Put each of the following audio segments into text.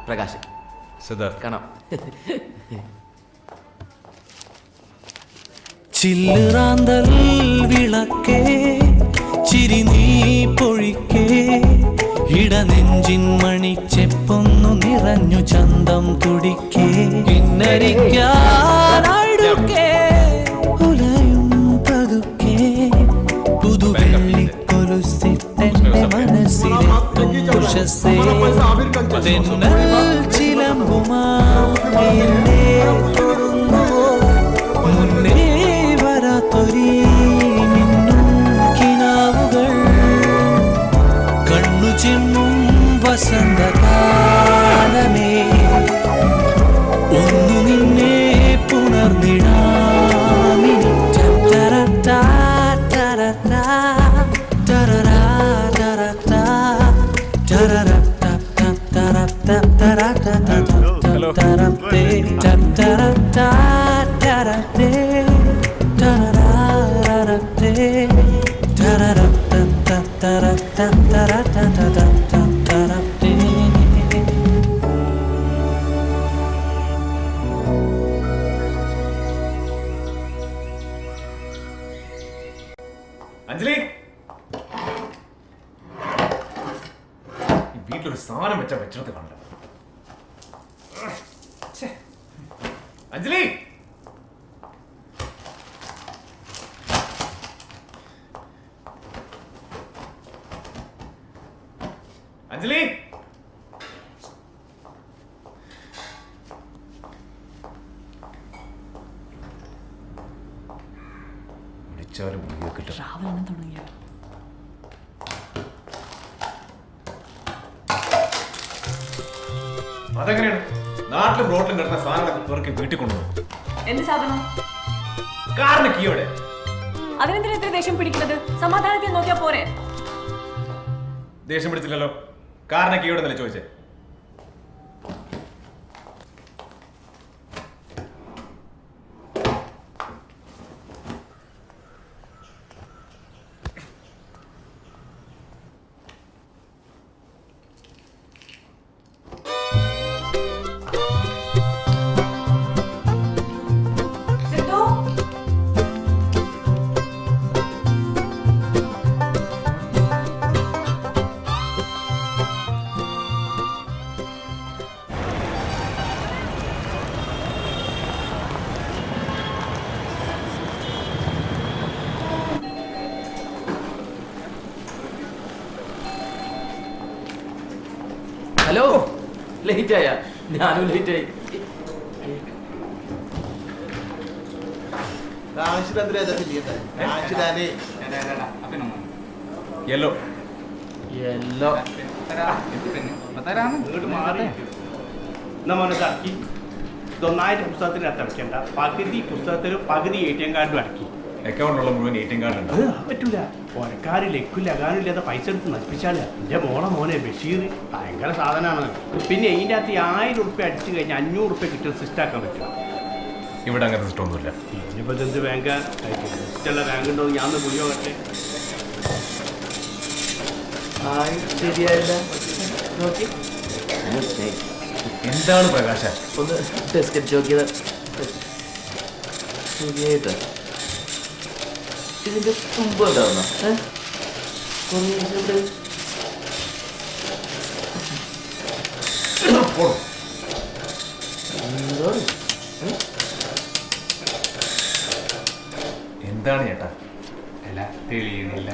പ്രകാശ്. സിദ്ധാർത്ഥ്. കാണാം. ചില്ലുറാന്തൽ വിളക്കേ ചിരി നീ പൊഴിക്കേ ഇടനെഞ്ചിൻ മണിച്ചെപ്പൊന്നു നിറഞ്ഞു ചന്തം തുടിക്കേ കിന്നരിക്കാനടുക്കേ ഉലയും പതുക്കേ പുതുവെള്ളിക്കൊലുസിട്ടെന്റെ മനസ്സിലെത്തും ഉഷസ്സേ തെന്നൽ ചിലമ്പുമാ എന്നെ തൊടുന്നുവോ മുന്നേ വരാത്തൊരീ മിന്നും കിനാവുകൾ കണ്ണു ചിമ്മും വസന്തകാലമേ ഒന്നു നിന്നെ പുണർന്നിടാമി ടരടാ ടരടാ ടരടാ ടരടാ ടരടാ ടരടാ ടരടാ അഞ്ജലി, വീട്ടിലൊരു സാധനം വെച്ചാൽ വെച്ചത് കണ്ട. അഞ്ജലി, അഞ്ജലി, വിളിച്ചാലും കിട്ടും. അതെങ്ങനെയാണ് നാട്ടിലും റോട്ടിലും കിടന്ന സാധനങ്ങളൊക്കെ പേർക്ക് വീട്ടിൽ കൊണ്ടുപോകും? എന്ത് സാധനം? കാറിന് കീയോടെ. അതിനെന്തിനാ ഇത്ര ദേഷ്യം പിടിക്കുന്നത്? സമാധാനത്തിൽ നോക്കിയാ പോരെ. ദേഷ്യം പിടിച്ചില്ലല്ലോ. കാറിന് കീയോടെ എന്നല്ലേ ചോദിച്ചേ? ഹലോ, ലേറ്റ് ആയ? ഞാനും ലേറ്റ് ആയി. യെല്ലോ യെല്ലോ ഇതൊന്നായിട്ട് പുസ്തകത്തിനകത്ത് അടയ്ക്കണ്ട. പകുതി പുസ്തകത്തിലും പകുതി ATM കാർഡും അടക്കി. അക്കൗണ്ടിലുള്ള മുഴുവൻ ATM കാർഡുണ്ട്. അത് പറ്റൂല. ഒരക്കാര് ലക്കുല്ല അകാനില്ലാതെ പൈസ എടുത്ത് നശിപ്പിച്ചാല്. എൻ്റെ മോനെ ബഷീർ ഭയങ്കര സാധനമാണ്. പിന്നെ ഇതിൻ്റെ അകത്ത് 1000 ഉറുപ്പ്യ അടിച്ചു കഴിഞ്ഞാൽ 500 ഉറുപ്പ്യ കിട്ടും സിസ്റ്റാക്കാൻ പറ്റും. ഇവിടെ അങ്ങനത്തെ സിസ്റ്റം ഒന്നുമില്ല. ഇനിയിപ്പോൾ എന്ത് ബാങ്ക് ഇഷ്ടമുള്ള ബാങ്ക് ഉണ്ടോ? ഞാൻ ഒന്ന് പുളിയോ കട്ടെ. ശരിയായില്ല. നോക്കി എന്താണ് പ്രകാശ? ഒന്ന് ടെസ്റ്റ് നോക്കിയത് ശരിയായിട്ട്. ഇതിന്റെ തുമ്പ് ഉണ്ടാവുന്ന എന്താണ് ചേട്ടാ? അല്ല തെളിയുന്നില്ല.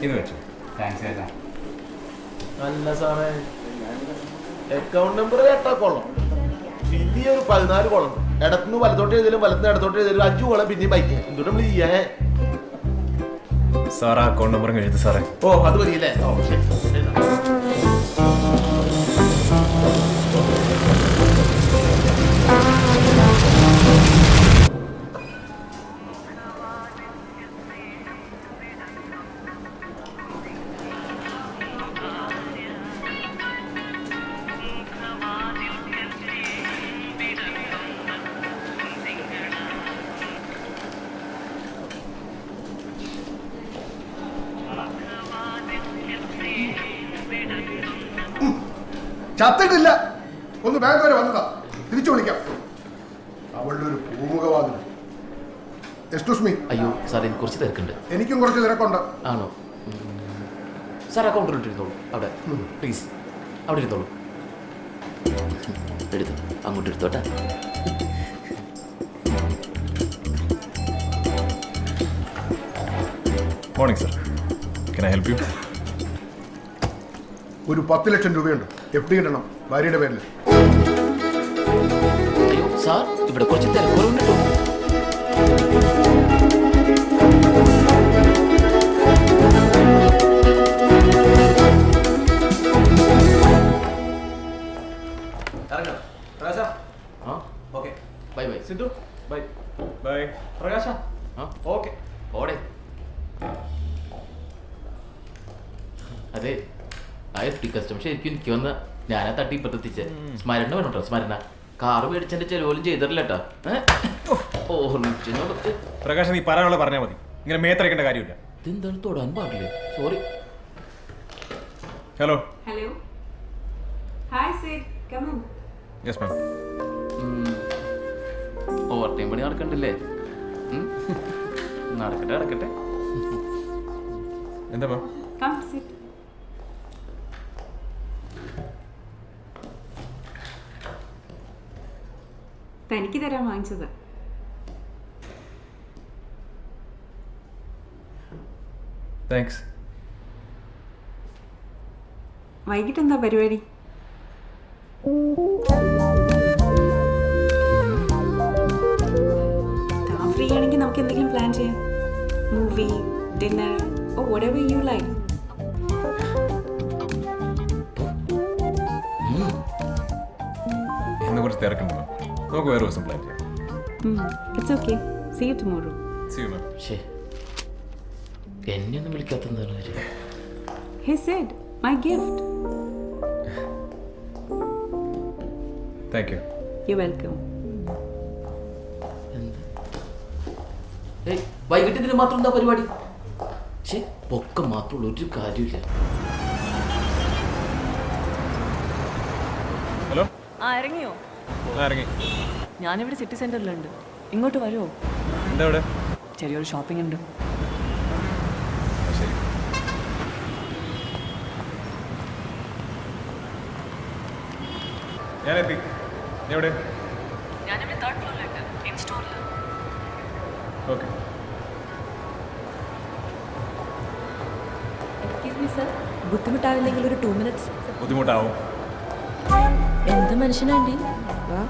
ഇത് വെച്ചോ. താങ്ക്സ് ചേട്ടാ. നല്ല സാറേ. അക്കൗണ്ട് നമ്പർ കേട്ടാ കൊള്ളാം. പിന്നെ ഒരു 14 കോളം. ഇടത്തുനിന്ന് വലത്തോട്ട് എഴുതിയാലും വലത്തുനിന്ന് ഇടത്തോട്ട് എഴുതിയാലും 5 കോളം പിന്നെയും ബൈക്ക്. എന്തുകൊണ്ട് നമ്മൾ ചെയ്യാ? സാറാ അക്കൗണ്ട് നമ്പർ എഴുതി സാറേ. ഓ അത് മതിയല്ലേ? ഓ ശരി. ചത്തിട്ടില്ല. ഒന്ന് ബാങ്ക് വരെ വന്നതാ, തിരിച്ചു വിളിക്കാം. അവളുടെ ഒരു പൂമുഖവാദിന്. Excuse me. അയ്യോ സാർ എനിക്ക് കുറച്ച് തിരക്കുണ്ട്. എനിക്കും കുറച്ച് തിരക്കുണ്ട്. ആണോ? സാർ അക്കൗണ്ടിലിട്ടിരുന്നോളൂ അവിടെ പ്ലീസ്. അവിടെ ഇരുന്നോളൂ. എടുത്തു അങ്ങോട്ട് എടുത്തോട്ടെ. Morning sir, can I help you? ഒരു 10 ലക്ഷം രൂപയുണ്ട്, FD ഇടണം ഭാര്യയുടെ പേരിൽ. അയ്യോ സാർ ഇവിടെ കുറച്ച് തിരക്കുറവുണ്ട് കേട്ടോ. ഇറങ്ങണം പ്രകാശ. ആ okay bye bye. Siddhu bye. Bye പ്രകാശ. ആ ഓക്കെ ഓടെ. അതെ FD കസ്റ്റമർ ശരിക്കും എനിക്ക് വന്ന് ഞാനാ തട്ടി ഇപ്പത്തെത്തിച്ചേ. സ്മരണ വേണം കേട്ടോ, സ്മരണ. കാറ് മേടിച്ചെന്റെ ചെലവോലും ചെയ്തിട്ടില്ല കേട്ടോ. ഓർമ്മിച്ചോട് പ്രകാശ്, നീ പറയാനുള്ള പറഞ്ഞാൽ മതി, ഇങ്ങനെ മേത്തരക്കേണ്ട കാര്യമില്ല. ഇതെന്താണ് തൊടാൻ പാടില്ലേ? Sorry. Hello. Hello. Hi, Sid. Come in. Yes ma'am. Over time പണി നടക്കണ്ടില്ലേ? നടക്കട്ടെ നടക്കട്ടെ. എന്താ മാം? Come sit. തനിക്ക് തരാൻ വാങ്ങിച്ചത്. താങ്ക്സ്. വൈകിട്ട് എന്താ പരിപാടി? താൻ ഫ്രീ ആണെങ്കിൽ നമുക്ക് എന്തെങ്കിലും പ്ലാൻ ചെയ്യാം. Movie, dinner, or whatever you like. ഇന്ന് കുറച്ച് തിരക്കുണ്ട് മാം, നമുക്ക് വേറെ ദിവസം പ്ലാൻ ചെയ്യാം. It's okay. See you tomorrow. See you, ma'am. ശേ എന്നെ ഒന്നും വിളിക്കാത്തെന്താണ് കാര്യം? He said, my gift. Thank you. You're welcome. എന്ത്? ഏയ് വൈകിട്ട് ഇതിന് മാത്രം എന്താ പരിപാടി? ശേ പൊക്കം മാത്രമുള്ള ഒരു കാര്യമില്ല. ഹലോ. ആ ഇറങ്ങിയോ? ഇറങ്ങി. ഞാനിവിടെ സിറ്റി സെന്ററിലുണ്ട്, ഇങ്ങോട്ട് വരുമോ? എന്താ ഇവിടെ? ചെറിയൊരു ഷോപ്പിംഗ് ഉണ്ട്. ശരി. ഞാനെത്തി. നീ എവിടെ? ഞാനിവിടെ 3rd ഫ്ലോറിലുണ്ട്, ഇൻ സ്റ്റോറിൽ. ഓക്കെ. എക്സ്ക്യൂസ് മീ സർ, ബുദ്ധിമുട്ടാവില്ലെങ്കിൽ ഒരു 2 minutes. ബുദ്ധിമുട്ടാവും. എന്ത് മനുഷ്യനാണ്ടി? വാ.